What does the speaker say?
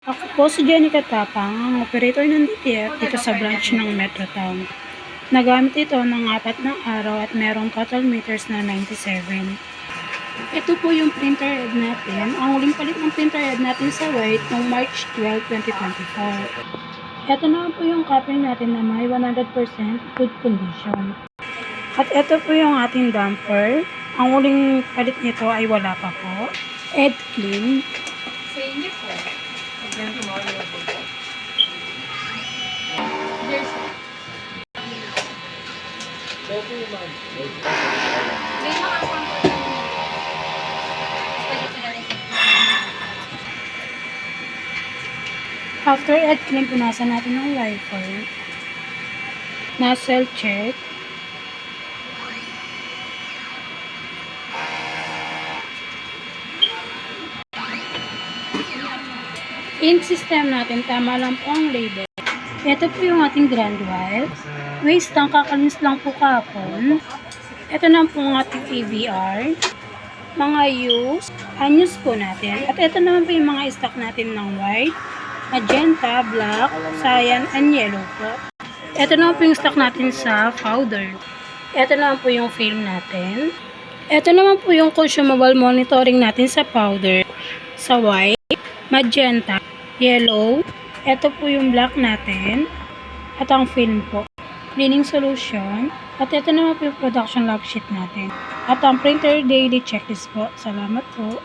Ako po si Jenica Tapang, ang operator ng DTF dito sa branch ng Metrotown. Nagamit ito ng 4 na araw at merong total meters na 97. Ito po yung printer head natin. Ang huling palit ng printer head natin sa white noong March 12, 2024. Ito naman po yung copy natin na may 100% good condition. At ito po yung ating damper. Ang huling palit nito ay wala pa po. Head clean. Sa inyo po. Again, tomorrow na po. There's... May mga sample. Pwede sila rin. After head clean, punasan natin ng wiper. Nozzle check. In system natin, tama lang po ang label. Ito po yung ating grand wire. Waste lang, kakalinis lang po kahapon. Ito na po ang ating AVR. Mga use, unused po natin. At ito naman po yung mga stock natin ng white, magenta, black, cyan, and yellow po. Ito naman po yung stock natin sa powder. Ito naman po yung film natin. Ito naman po yung consumable monitoring natin sa powder. Sa white, magenta, yellow, ito po yung black natin, at ang film po, cleaning solution, at ito naman po yung production log sheet natin, at ang printer daily checklist po. Salamat po.